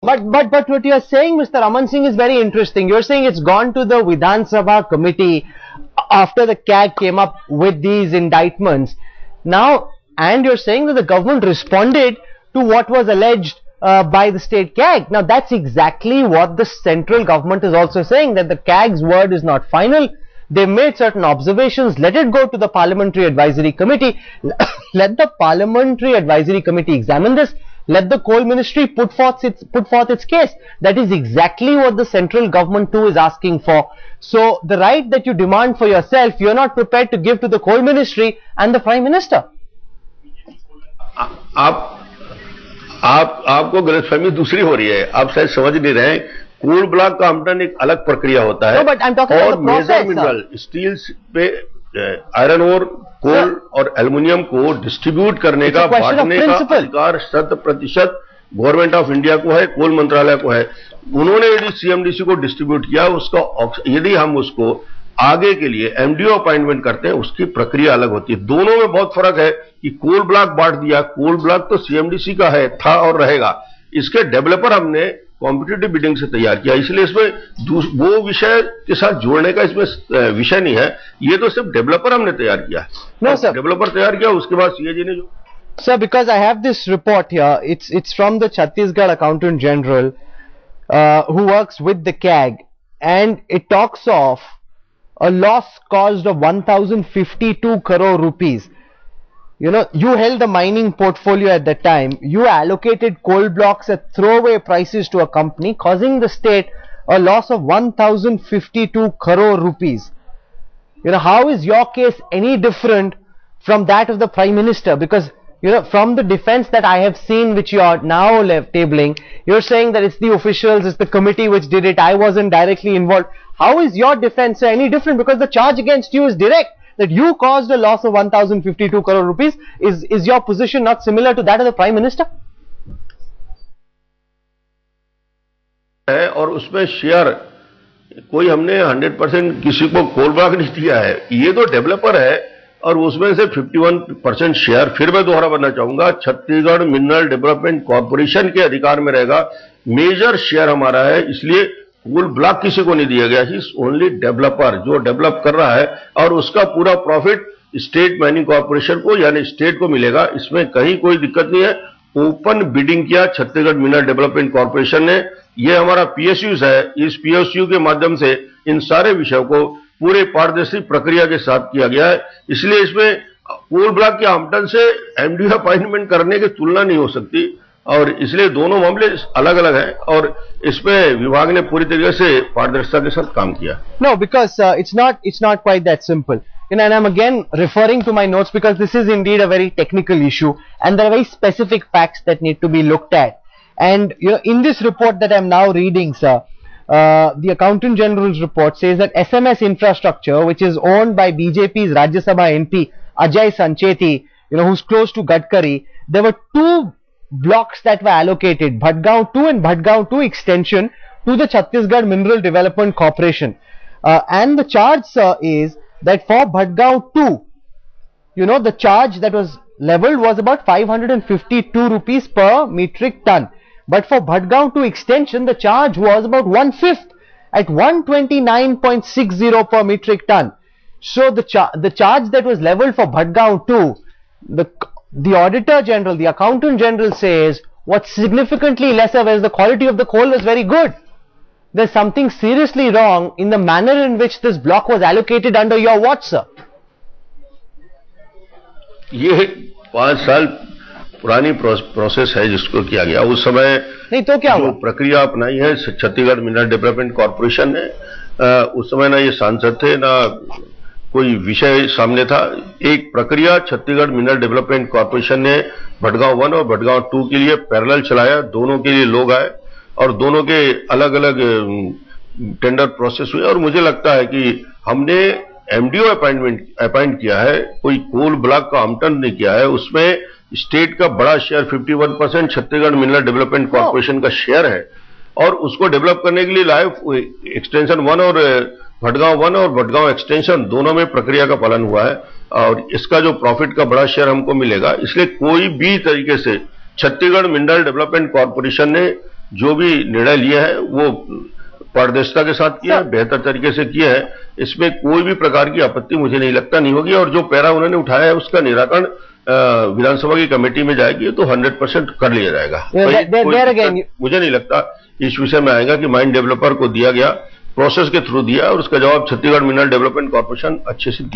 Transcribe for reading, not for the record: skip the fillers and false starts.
But what you are saying, Mr. Aman Singh, is very interesting. You're saying it's gone to the Vidhan Sabha committee after the CAG came up with these indictments. Now, and you're saying that the government responded to what was alleged by the state CAG. Now, that's exactly what the central government is also saying, that the CAG's word is not final. They made certain observations. Let it go to the Parliamentary Advisory Committee. Let the Parliamentary Advisory Committee examine this. Let the Coal Ministry put forth its case. That is exactly what the central government too is asking for. So the right that you demand for yourself, you're not prepared to give to the Coal Ministry and the Prime Minister. आपको गलतफहमी दूसरी हो रही है. आप शायद समझ नहीं रहे हैं. कोल ब्लॉक का आवंटन एक अलग प्रक्रिया होता है. और मेजर मिनरल स्टील पे आयरन ओर, कोल और एल्युमिनियम को डिस्ट्रीब्यूट करने का, बांटने का अधिकार 100% गवर्नमेंट ऑफ इंडिया को है, कोल मंत्रालय को है. उन्होंने यदि सीएमडीसी को डिस्ट्रीब्यूट किया, उसका यदि हम उसको आगे के लिए एमडीओ अपॉइंटमेंट करते हैं, उसकी प्रक्रिया अलग होती है. दोनों में बहुत फर्क है कि कोल ब्लॉक बांट दिया. कोल ब्लॉक तो सीएमडीसी का है, था और रहेगा. इसके डेवलपर हमने कॉम्पिटिटिव बिडिंग से तैयार किया. इसलिए इसमें वो विषय के साथ जोड़ने का इसमें विषय नहीं है. ये तो सिर्फ डेवलपर हमने तैयार किया है. नो सर, डेवलपर तैयार किया, उसके बाद सीएजी ने जो. Sir, because I have this report here, it's from the Chhattisgarh Accountant General who works with the CAG, and it talks of a loss caused of 1052 crore rupees. You know, you held the mining portfolio at that time. You allocated coal blocks at throwaway prices to a company, causing the state a loss of 1052 crore rupees. You know, how is your case any different from that of the Prime Minister? Because, you know, from the defense that I have seen, which you are now tabling, you're saying that it's the officials, it's the committee which did it, I wasn't directly involved. How is your defense any different? Because the charge against you is direct, that you caused a loss of 1052 crore rupees. Is your position not similar to that of the Prime Minister? है, और उसमें share कोई हमने 100% किसी को coal block नहीं दिया है. ये तो डेवलपर है, और उसमें से 51% शेयर, फिर मैं दोहरा बनना चाहूंगा, छत्तीसगढ़ मिनरल डेवलपमेंट कॉर्पोरेशन के अधिकार में रहेगा. मेजर शेयर हमारा है, इसलिए कोल ब्लॉक किसी को नहीं दिया गया. ही ओनली डेवलपर, जो डेवलप कर रहा है, और उसका पूरा प्रॉफिट स्टेट माइनिंग कॉर्पोरेशन को यानी स्टेट को मिलेगा. इसमें कहीं कोई दिक्कत नहीं है. ओपन बिडिंग किया छत्तीसगढ़ मिनरल डेवलपमेंट कॉर्पोरेशन ने. ये हमारा पीएसयूज है. इस पीएसयू के माध्यम से इन सारे विषयों को पूरे पारदर्शी प्रक्रिया के साथ किया गया है. इसलिए इसमें कोल ब्लॉक के आवंटन से एमडीओ अपॉइंटमेंट करने की तुलना नहीं हो सकती, और इसलिए दोनों मामले अलग अलग हैं, और इसमें विभाग ने पूरी तरीके से पारदर्शिता के साथ काम किया. No, because it's not quite that simple. And I'm again referring to my notes, because this is indeed a very technical issue, and there are very specific facts that need to be looked at. And you know, in this report that I'm now reading, sir, the Accountant General's report says that SMS Infrastructure, which is owned by BJP's Rajya Sabha MP Ajay Sancheti, you know, who's close to Gadkari, there were two blocks that were allocated, Bhatgaon 2 and Bhatgaon 2 extension, to the Chhattisgarh Mineral Development Corporation. And the charge, sir, is that for Bhatgaon 2, you know, the charge that was leveled was about 552 rupees per metric ton. But for Bhatgaon 2 extension, the charge was about 1/5 at 129.60 per metric ton. So the charge that was leveled for Bhatgaon 2, the Auditor General, the Accountant General says, what's significantly lesser, whereas the quality of the coal was very good. There's something seriously wrong in the manner in which this block was allocated under your watch, sir. ये 5 साल पुरानी process है जिसको किया गया. उस समय नहीं तो क्या जो प्रक्रिया अपनाई है छत्तीसगढ़ मिनरल डेवलपमेंट कॉर्पोरेशन ने, उस समय ना ये सांसद थे ना कोई विषय सामने था. एक प्रक्रिया छत्तीसगढ़ मिनरल डेवलपमेंट कॉर्पोरेशन ने भटगांव 1 और भटगांव 2 के लिए पैरेलल चलाया. दोनों के लिए लोग आए और दोनों के अलग अलग टेंडर प्रोसेस हुए, और मुझे लगता है कि हमने एमडीओ अपॉइंट किया है, कोई कोल ब्लॉक का आवंटन नहीं किया है. उसमें स्टेट का बड़ा share 51% Chhattisgarh mineral development corporation का शेयर है, और उसको डेवलप करने के लिए लाइव एक्सटेंशन 1 और भटगांव 1 और भटगांव एक्सटेंशन दोनों में प्रक्रिया का पालन हुआ है, और इसका जो प्रॉफिट का बड़ा शेयर हमको मिलेगा. इसलिए कोई भी तरीके से छत्तीसगढ़ मिनरल डेवलपमेंट कॉर्पोरेशन ने जो भी निर्णय लिया है वो पारदर्शिता के साथ किया है, बेहतर तरीके से किया है। इसमें कोई भी प्रकार की आपत्ति मुझे नहीं लगता नहीं होगी, और जो पैरा उन्होंने उठाया है उसका निराकरण विधानसभा की कमेटी में जाएगी तो 100% कर लिया जाएगा। मुझे नहीं लगता इस विषय में आएगा कि माइन डेवलपर को दिया गया प्रोसेस के थ्रू दिया और उसका जवाब छत्तीसगढ़ मिनरल डेवलपमेंट कॉर्पोरेशन अच्छे से दिया।